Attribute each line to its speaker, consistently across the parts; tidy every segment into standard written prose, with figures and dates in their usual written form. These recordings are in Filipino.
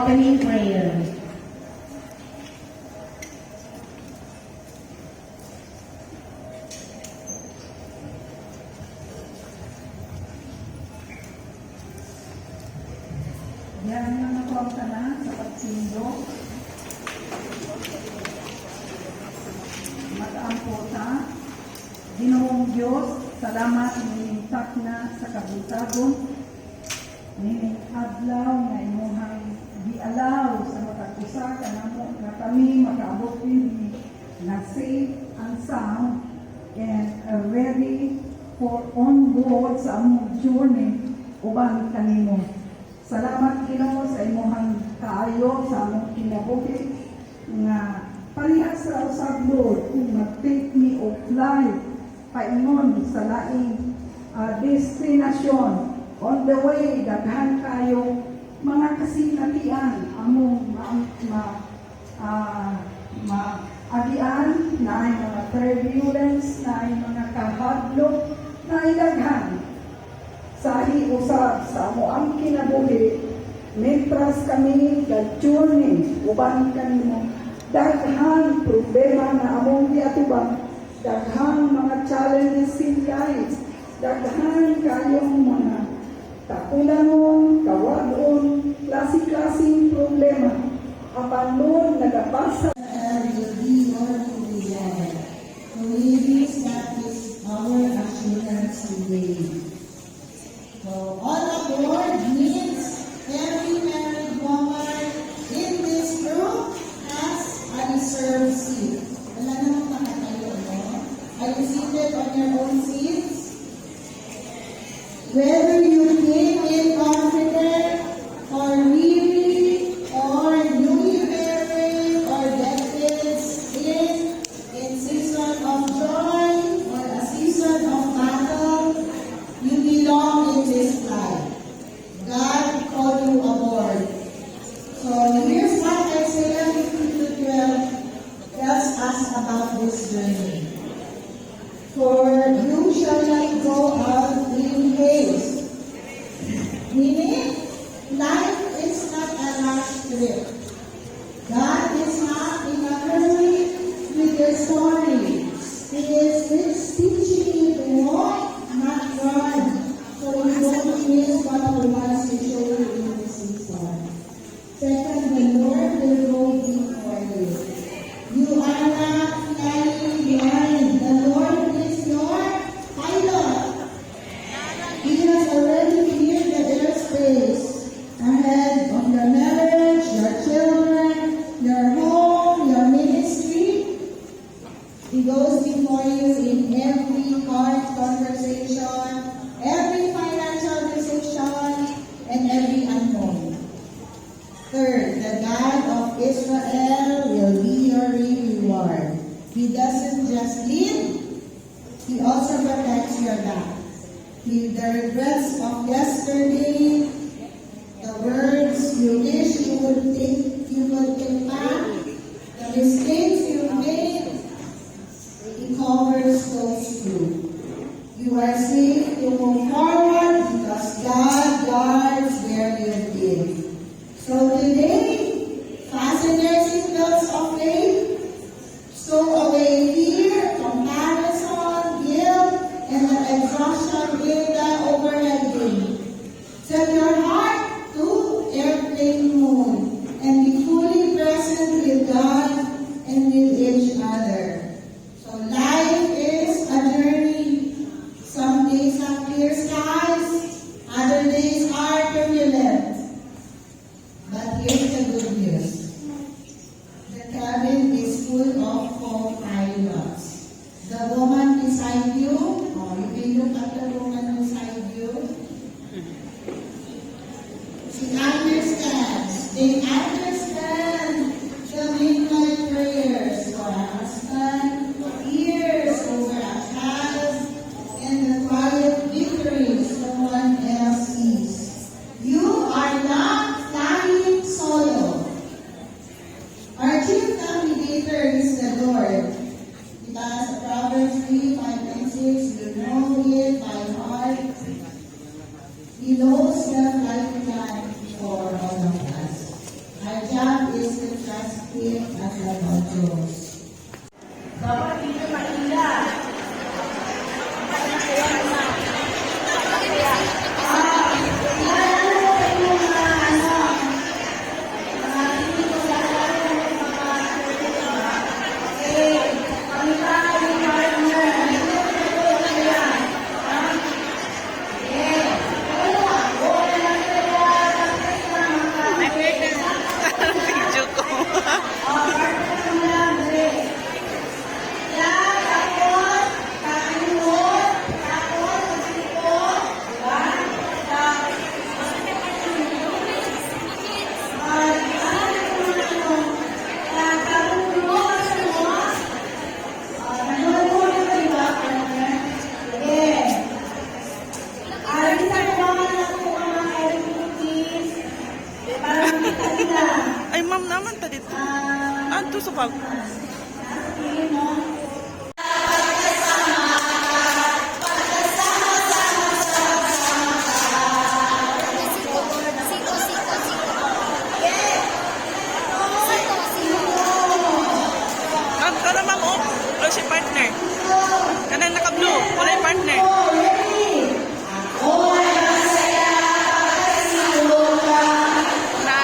Speaker 1: opening prayer.
Speaker 2: Yan na ako ang tanan sa pagsindo. Mataampo ta. Ginoong Diyos, salamat nilintak na sa kabutagon. Nining adlaw na imuhang gialaw sa matag-usa kanamo na kami makaabot din na safe and sound and ready for on board sa among journey uban kanimo. Salamat Ginoo sa imong kaayo sa among kinabuhi nga parehas ra usab Lord kung mag-take me of life paingon sa laing destination on the way daghan kayo mga kasinatian among agian na ay mga turbulence na ay mga kahadlok na ay daghan sahi usab sa amo ang kinabuhi mientras kami journey uban kanimo daghang problema na among giatubang daghang mga challenges in life daghan kayong mga takulangon kawadon klase-klaseng problema apan Lord nagapasa
Speaker 3: will be your desire. So maybe that is our assurance today. So all of Lord means every married woman in this room has a reserved seat. Wala namang nakatayo, no? Are you seated on your own seats? Whether you came in confident or weary or newly married or decades in season of joy or a season of battle, you belong in this life. God called you aboard. So here's what Isaiah 52:12 tells us about this journey. For you shall not go out in haste. Meaning, life is not a rush trip. God is not in a hurry with your story. He is teaching you to walk, not run. So you don't miss what He wants to show you in this season. Second, the Lord will go before you. You are not flying behind. The Lord is your pilot. He has already cleared the airspace ahead of your marriage, your children, your home, your ministry. He goes before you in every hard conversation, every financial decision, and every unknown. Third, the God of Israel will be your reward. He doesn't just lead, He also protects your back. The regrets of yesterday, the words you wish you would take back, the mistakes you made, He covers those too. You are safe to move forward because God guards where you've been. So today, fasten your seatbelts of faith, stow away fear, comparison, guilt, and the exhaustion in the overhead bin. Set your heart to airplane mode and ating at Lord Diyos. Dapat hindi maila.
Speaker 1: Video ko. Ay, ma'am naman ta dito. Anto sa pag. Ma'am, kana ma'am oh. Wala si partner. Kanang naka-blue. Wala yung partner. Na?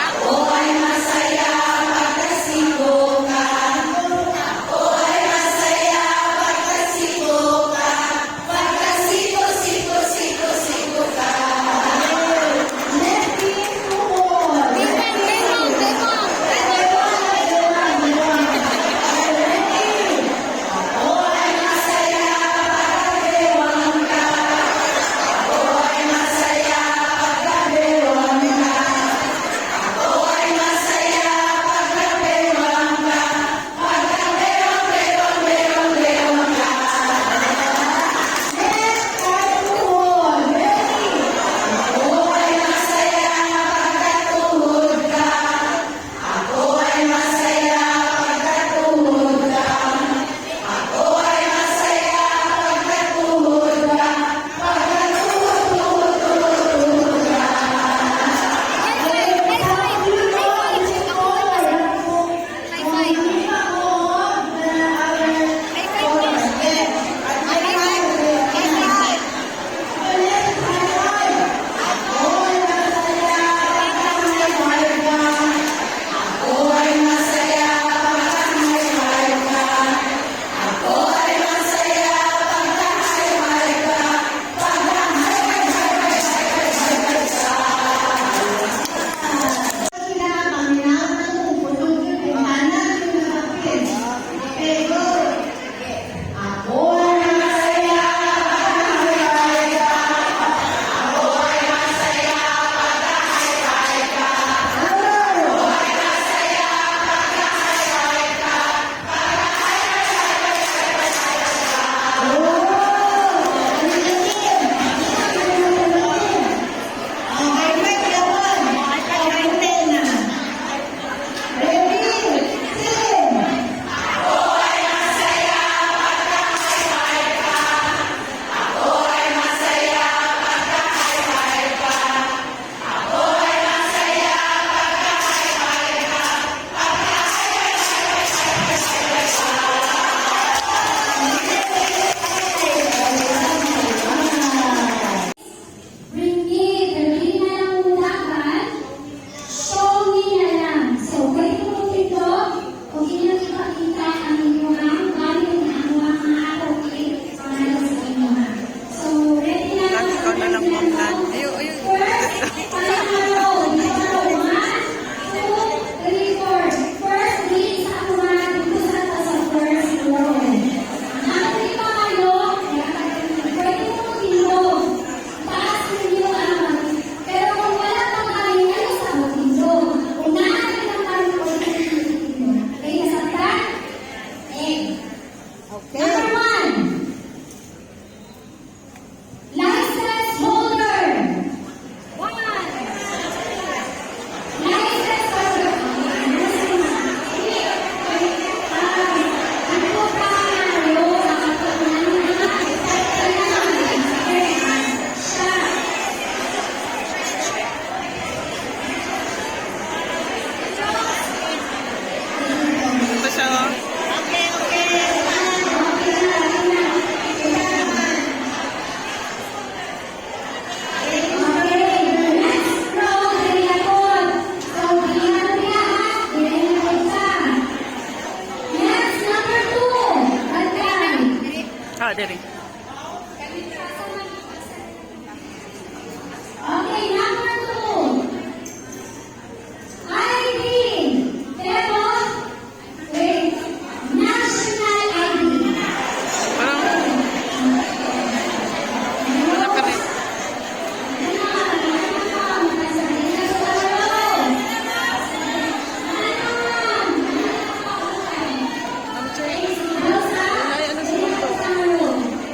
Speaker 1: diri.
Speaker 4: Okay, number 2. ID. Pero, wait. National ID.
Speaker 1: Parang, wala pa rin. Ay, ano sa mundo?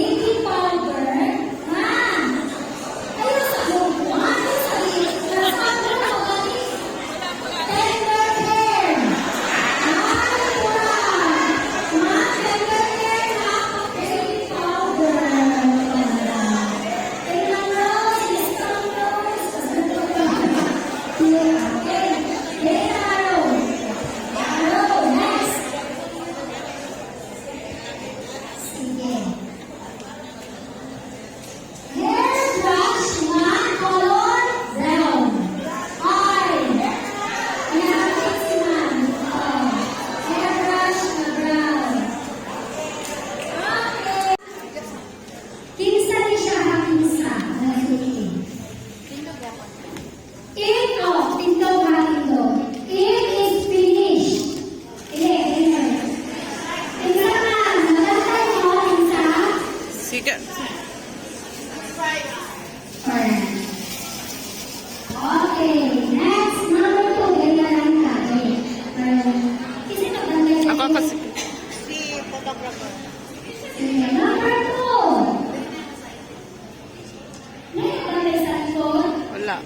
Speaker 4: baby powder na. Ayun sa buwan. Ayun sa tender hair. Tender hair na baby powder. Tingnan mo, isang rose. Okay, arrow. Arrow, next. Sige. Hairbrush na color brown. Ay! Pinapit si ma'am. Hairbrush na brown. Okay. Kinsa ni siya ha kinsa? Tinto ha tinto. It is finished. Kinsa na? Magantay mo, kinsa?
Speaker 1: Sige.
Speaker 4: Okay, next, number 2, ganyan lang ka. Kasi nagdangay
Speaker 1: Ako kasi.
Speaker 4: Sige, number 2. May nagdangay sa likod.
Speaker 1: Wala.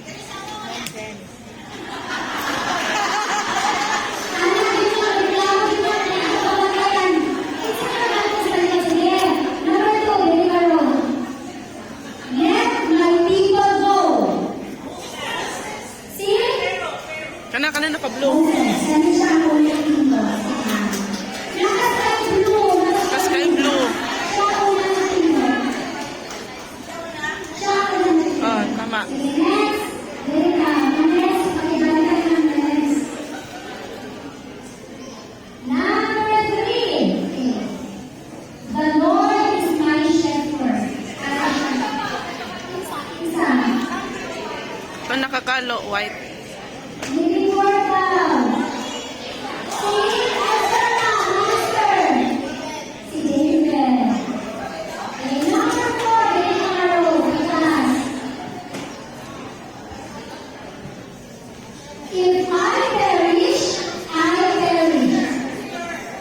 Speaker 4: Ano dito, reklamo dito, nagkakalagayan. Kasi nagdangay sa likod. Sige, number 2, ganyan ka ron. Let my people go. See?
Speaker 1: Kana naka-blue.
Speaker 4: Saan siya ang ulit dito? Naka-sky blue.
Speaker 1: Sky blue.
Speaker 4: Siya ang ulit dito. Siya ang ulit dito.
Speaker 1: Oh, tama.
Speaker 4: Sige, next. Very good. Next, pakibalik ng next. Number 3. The Lord is my shepherd. Isa.
Speaker 1: Ito nakakalo, white.
Speaker 4: Living word down. See, Esther na, Master. Si David. Okay, number 4, getting arrow. Class. If I perish, I perish.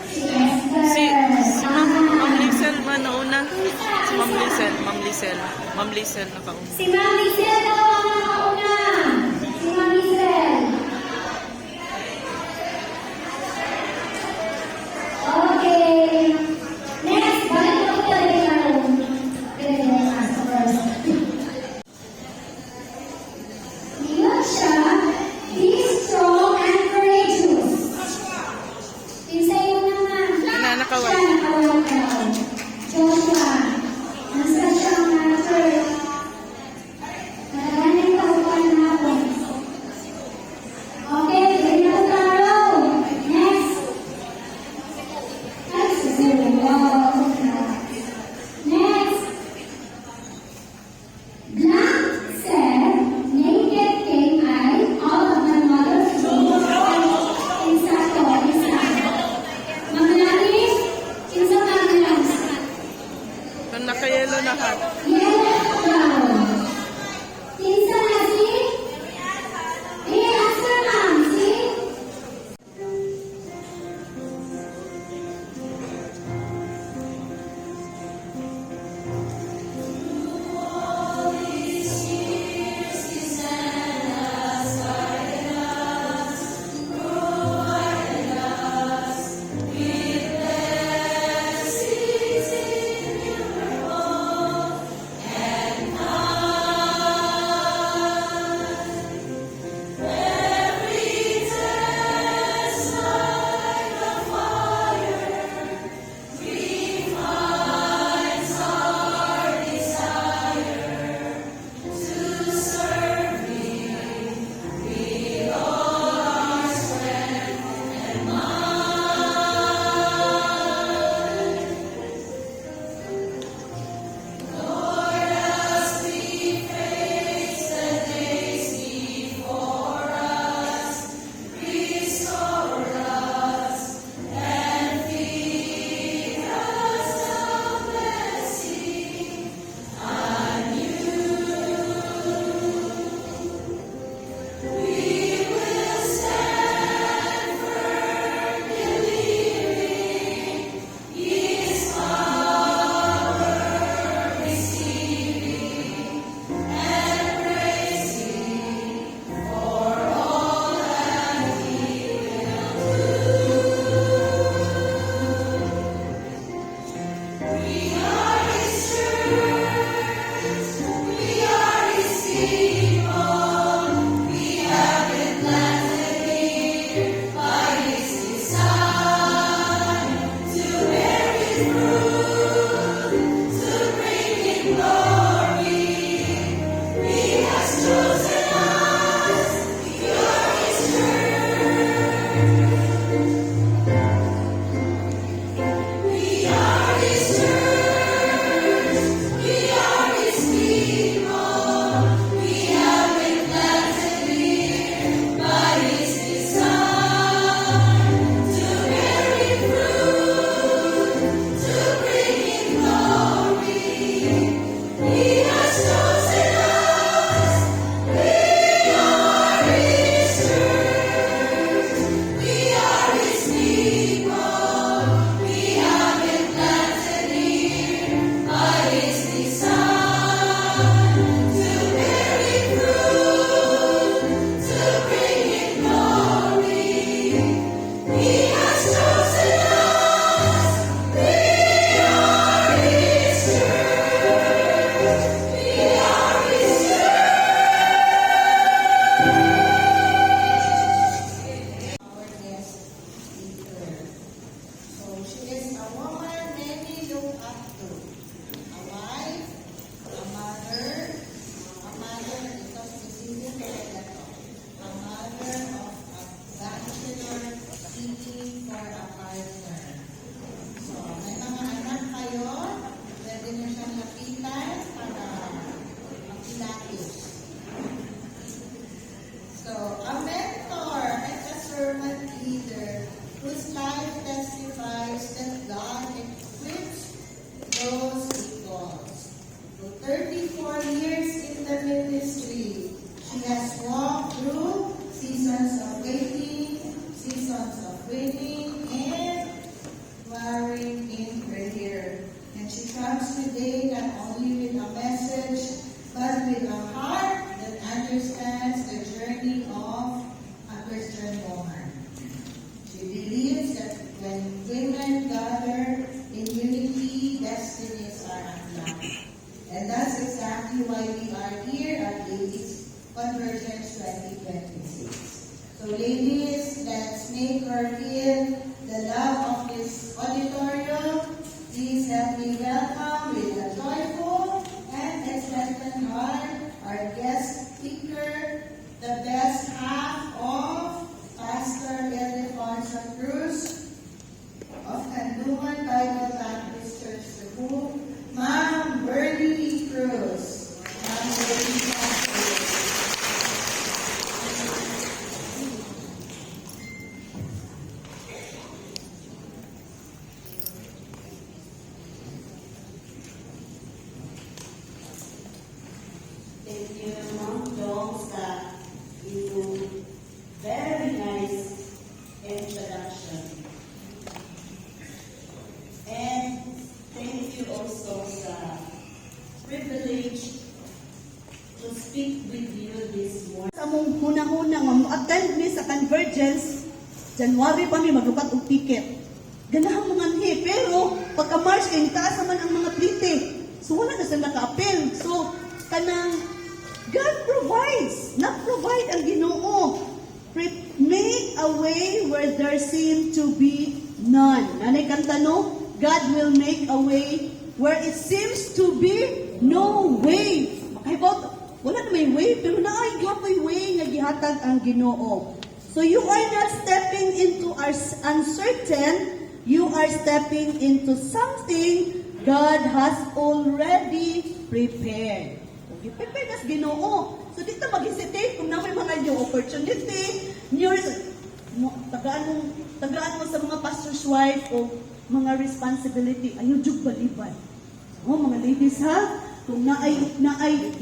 Speaker 4: Si Esther.
Speaker 1: Si Ma'am Lisel man nauna. Si Ma'am Lisel. Ma'am Lisel nakauna.
Speaker 4: Si Ma'am Lisel daw ang nakauna. Si Ma'am Lisel. Okay. Next, balik ko talaga yung first. Iyon siya, be strong and courageous. Pinsa yun naman.
Speaker 1: Nakawal.
Speaker 4: Siya nakawal daw. Joshua. Nasa siyang master. Nagaling taupan na ako. Okay, ganyan ko taro. Next. Ay, susunod. Wow. Next. Black said, naked came I out of my mother's womb. Insako. Mamlanis, kinsa mamlanis.
Speaker 1: Ito naka-yellow na hat.
Speaker 4: Yellow brown. Kinsa na si? Answer ma'am, si?
Speaker 3: the ministry. She has walked through seasons of waiting, seasons of waiting, and flowering in prayer. And she comes today not only with a message, but with a heart that understands the journey of a Christian woman. She believes that when women gather in unity, destinies are unlocked. And that's exactly why we are here at Ladies Convergence 2026. So ladies, let's make her feel the love of this auditorium. Please help me welcome with a joyful and expectant heart our guest speaker, the best half of Pastor Ildefonso Cruz of Canduman Bible Baptist Church Cebu, Ma'am Bernie Cruz. Ma'am Bernie Cruz.
Speaker 5: Thank you, Ma'am Dong, sa iyong very nice introduction. And thank you also sa privilege to speak with you this morning.
Speaker 6: Sa mong hunang-huna nga mo-attend ni sa Convergence, January pa mi maglupat og ticket. Ganahang mga ni, pero pagka-March kay nitaas naman ang mga plite. So wala na sila naka-appeal. So kanang God provides, not-provide ang Ginoo. Make a way where there seem to be none. Nanay kanta no? God will make a way where it seems to be no way. Makahibot, wala na may way, pero naay may way nga gihatag ang Ginoo. So you are not stepping into uncertain, you are stepping into something God has already prepared. Okay, prepare nas Ginoo. So dito mag-hesitate kung na may mga new opportunity, new tagaan mo sa mga pastor's wife o mga responsibility. Ayaw jug baliban. Oh, mga ladies ha, kung naay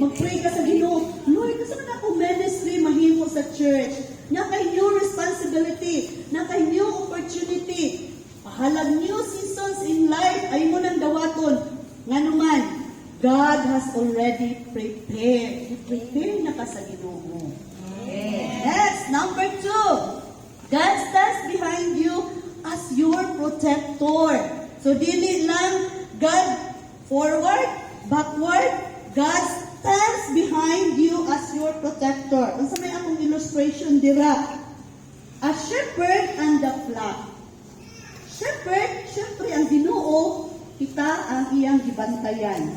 Speaker 6: mag-pray ka sa Ginoo, Lord, kasi man ako ministry mahimo sa church. Na kay new responsibility, na kay new opportunity. Pahalag new seasons in life ay mo nang dawaton. Nganuman, God has already prepared. Prepare na ka sa Ginoo. Yes. Number 2, God stands behind you as your protector. So dili lang God forward, backward, God stands behind you as your protector. Unsa may akong illustration dira? A shepherd and the flock. Shepherd, syempre ang Ginoo, kita ang iyang gibantayan.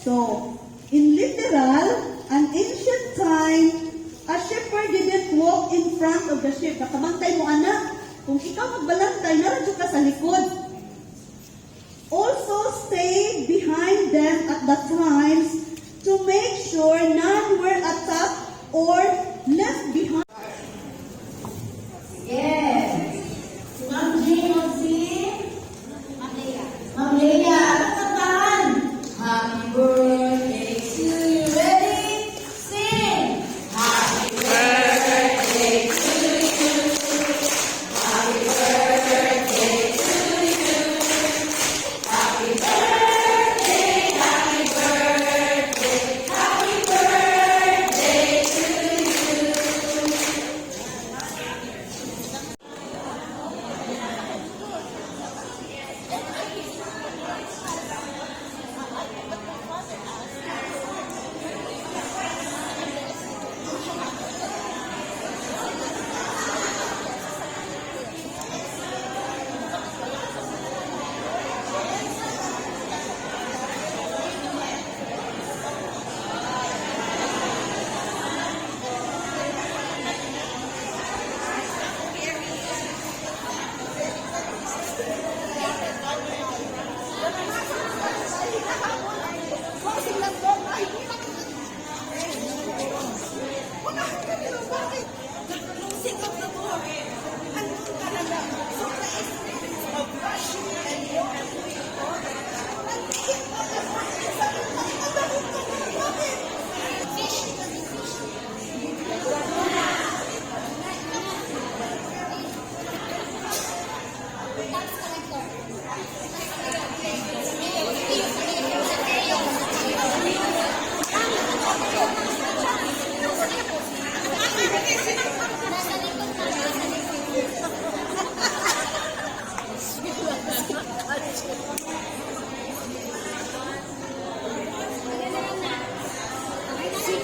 Speaker 6: So, in literal, an ancient time, a shepherd didn't walk in front of the sheep. Nakabantay mo, anak. Kung ikaw magbalantay, naradyo ka sa likod. Also, stay behind them at the times to make sure none were attacked or left behind.
Speaker 5: Yes. Ma'am Jane of Ma'am Leia, ano kantahan? Happy birthday to you. Ready? Sing! Happy birthday to you. Happy birthday to you. Happy birthday, happy birthday, happy birthday to you.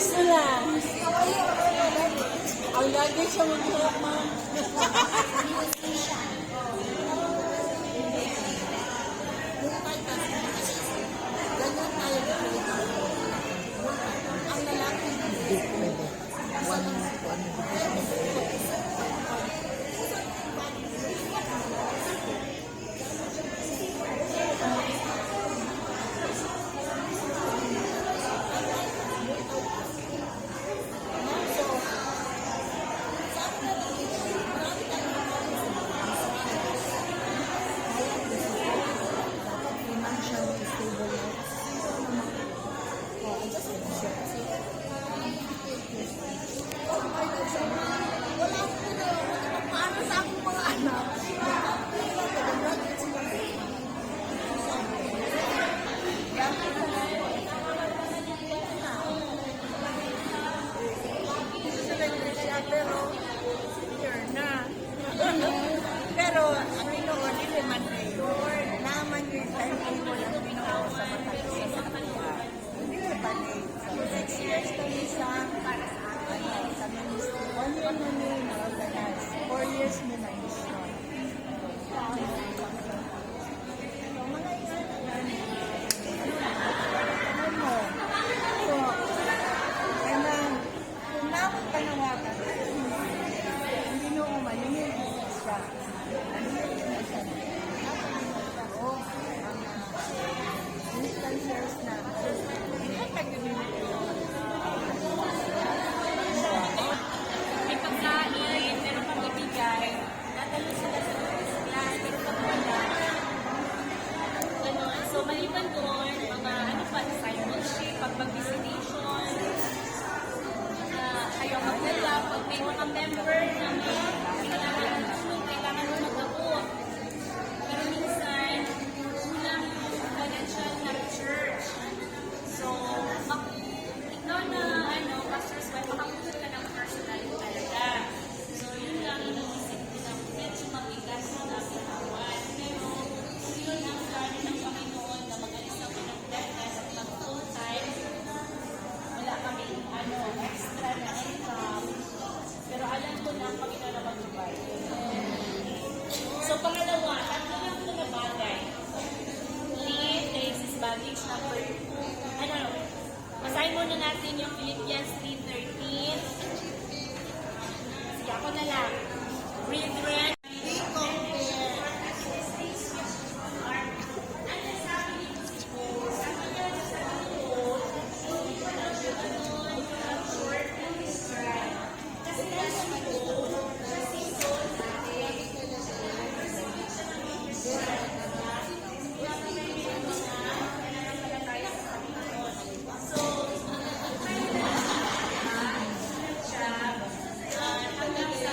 Speaker 5: Relax na lang. Ang lagi siya mag-hirap, ma'am.
Speaker 7: Pero ang Pinoon, hindi man kayo. Naman yung time mo lang Pinoon sa matagisa sa kanila. Hindi ka ba sa 6 years kami sa sa ministry. 1 year na may na-organize. 4 years na na-mission. So, mga yan, ano mo? So, kanang, kung naman panawagan, hindi nyo umanin siya. Instances na
Speaker 5: May pagkain, meron pang ibigay. Natalo sila sa class, pero pag wala, ano, so maliban doon, mga ano pa, discipleship, pag-visitation, kayo magdala, pag may mga member na kailangan mo mag-abot. Pero minsan, kulang yung financial na church. So, ikaw na, ano, pastor's wife, makapunod ka ng personal talaga. So, yun lang iniisip ko na medyo mabigas na pinawan. Pero, yun ang plano ng Panginoon na mag-alis ako ng deadness at mag-full time. Wala kami, ano, extra na income. Pero alam ko na ang Panginoon na mag-provide. So, pangalawa, tatlo lang ito na bagay. Lead, basis baggage, number 2. Ano, basahin muna natin yung Philippians 3:13. Sige, ako na lang. Brethren, hanggang sa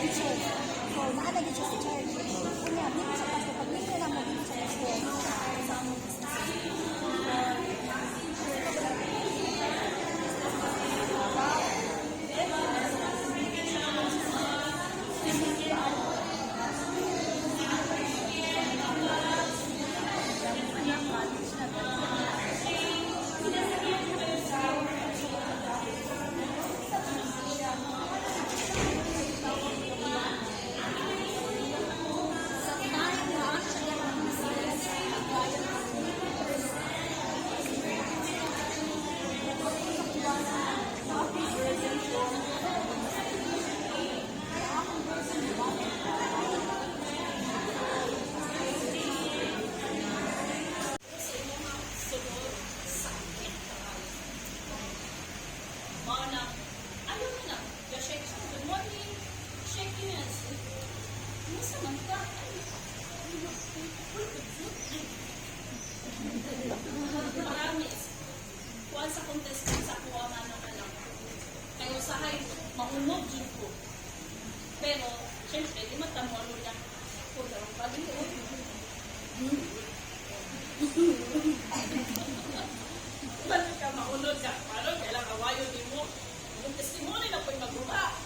Speaker 7: teacher. So, naalagay siya sa church. Kunya, dito sa pastor, pag nila na mo dito sa pastor, sa among
Speaker 5: Mga na, ayaw mo na, shake siya, good morning, shake hands. Kumusta man ka? Marami. Kuwan sa contestant sa kuha man ng alam. Kayo sahay, maunog yun ko. Pero, syempre, di matamualo niya. Kung darong pagin ko. Balik ka maunod ka. Parang kailang awayo din mo. Yung testimony na po'y magbuka.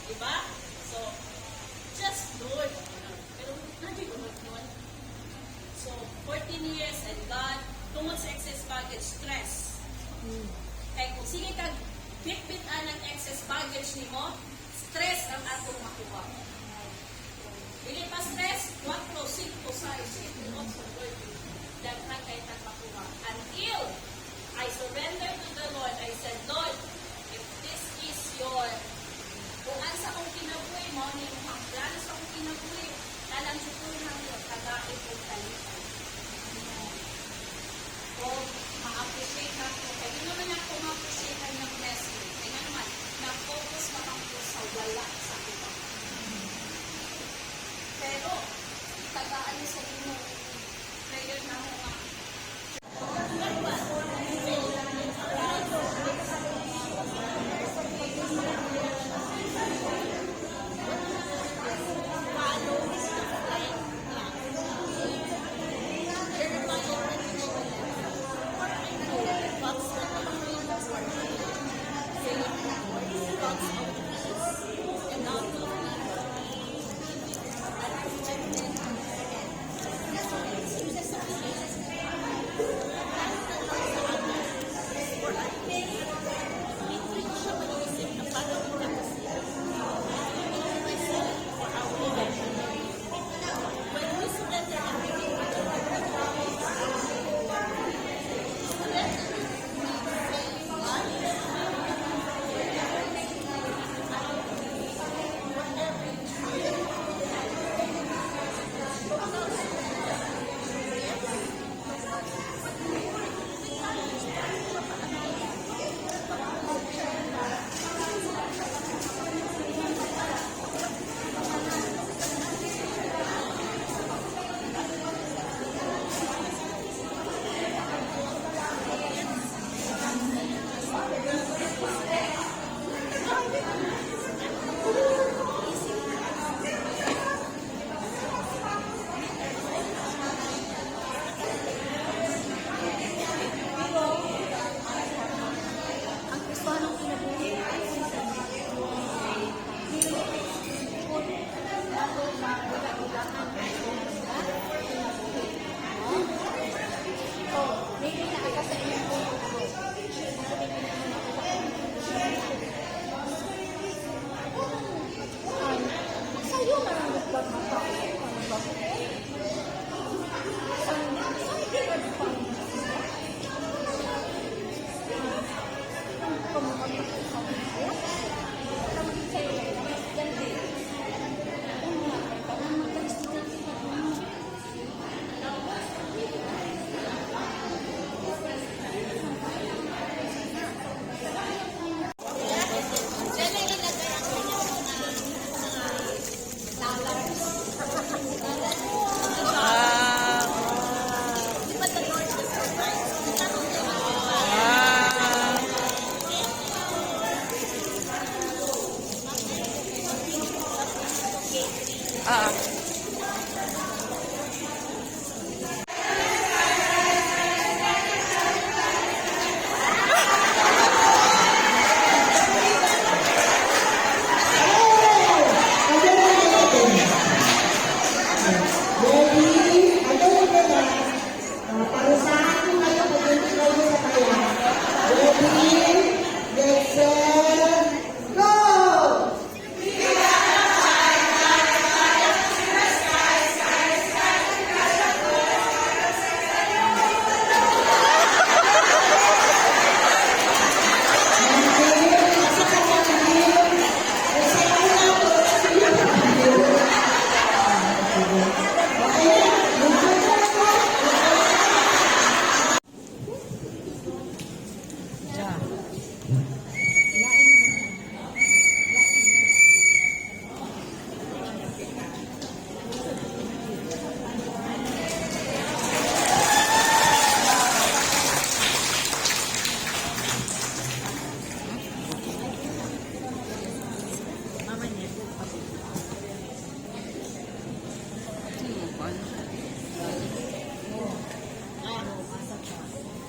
Speaker 5: Diba? So, just do it. Pero, nag-unod nun. So, 14 years and God, tungod sa excess baggage, stress. Kaya kung sige kag bitbitan ng excess baggage ni mo, stress ang atong makuha. Bili pa stress, 4, 5, 6, 7, 8, daghan kay tagmakuha. Until I surrender to the Lord, I said, Lord, if this is your, kung ansa kong kinabuhi mo, ni mong plano sa kong kinabuhi, talang sutunan mo, tagain kong talitan. So, ma-appreciate ako. Kaya yun naman ako ma-appreciate ng blessing. Kaya naman, na-focus pa ako sa wala sa iba. Pero, tagaan niyo sa inyo, prayer na mo nga.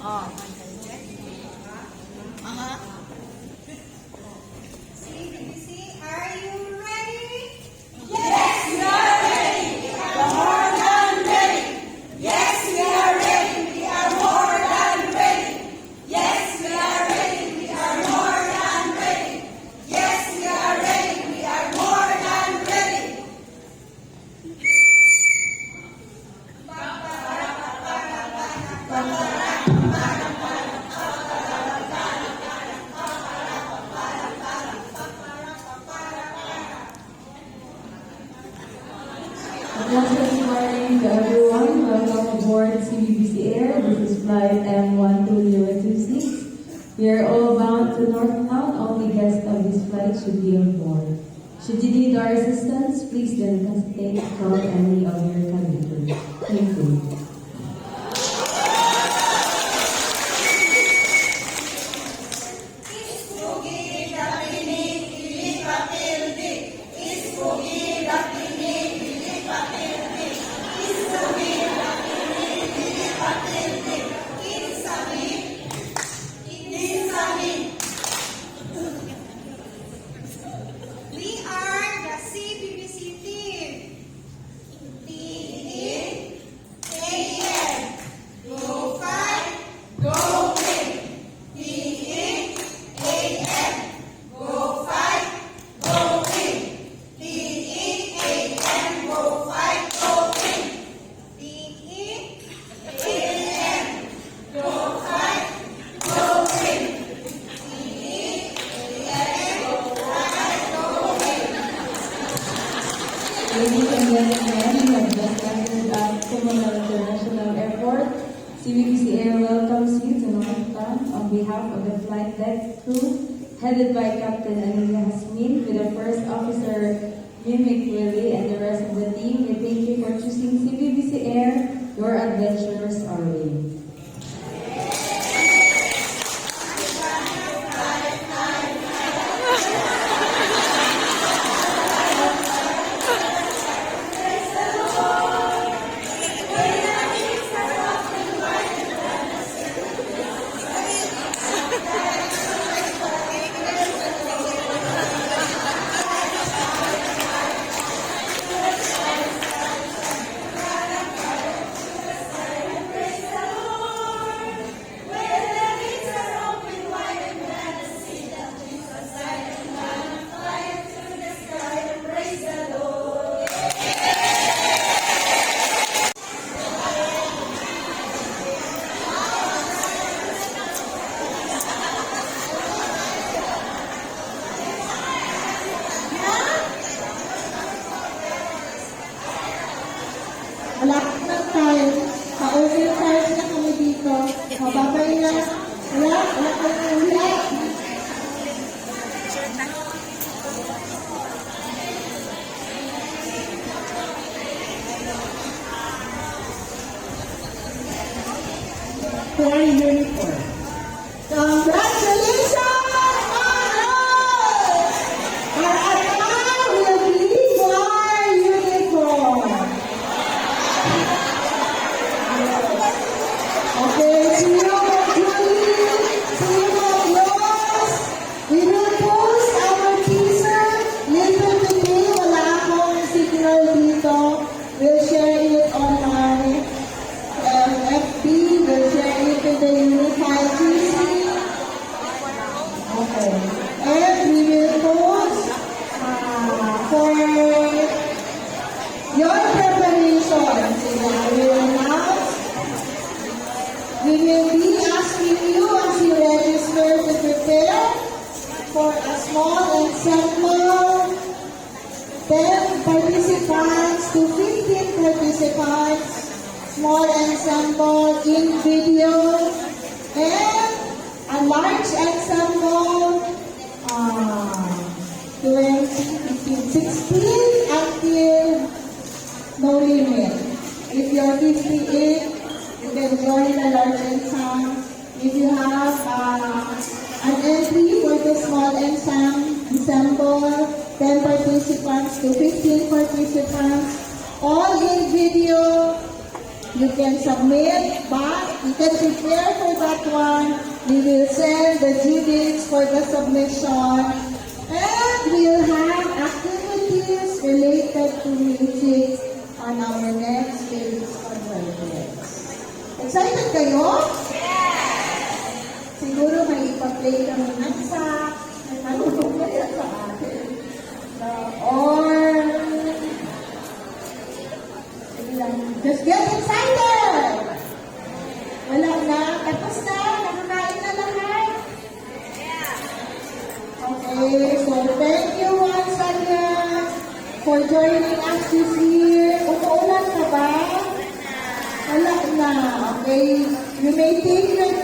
Speaker 6: Oh.
Speaker 3: Are you ready?
Speaker 8: Good morning to everyone. Welcome aboard CBBC Air. This is flight M12026. We are all bound to Northtown. Only guests of this flight should be on board. Should you need our assistance, please don't hesitate to call any of your cabin crew. Thank you.
Speaker 3: We are the CBBC team. T-E-A-M. Go fight, go win. T-E-A-M. Go fight, go win. T-E-A-M. Go fight, go win. T-E-A-M. Go fight, go win.
Speaker 8: Ladies and gentlemen, we have just entered at Sumanal International Airport. CBBC Air welcomes you to Northtown on behalf of the flight deck crew, headed by Captain Amelia Hasmin, with the first officer Mimic Willie and the rest of the team. We thank you for choosing CBBC Air. Your adventures are waiting.
Speaker 3: Wala ng time. Pa-overcharge na kami dito. Mababay na. Wala kang ulit. For uniform. Congratulations! Our attire will be for uniform. Okay, sino mag-Julie? Sino mag-Rose? We will post our teaser later today. Wala akong signal dito. We'll share it on our FB. We'll share it to the Unified TC. Okay. And we will post for your preparation. We will announce. We will be asking you as you register to prepare for a small ensemble, 10 participants to 15 participants, small ensemble in video, and a large ensemble, 16 until no limit. If you're 58, you can join the large ensemble. If you have an entry for the small ensemble, 10 participants to 15 participants, all in video, you can submit, but you can prepare for that one. We will send the due dates for the submission, and we'll have activities related to music on our next phase convergence. Excited kayo? Siguro may ipa-play kami ng sax, may marunong kaya sa atin. Or, just get excited! Wala na, tapos na, nakakain na lahat. Okay, so thank you once again for joining us this year. Umuulan na ba? Wala na. Okay, you may take your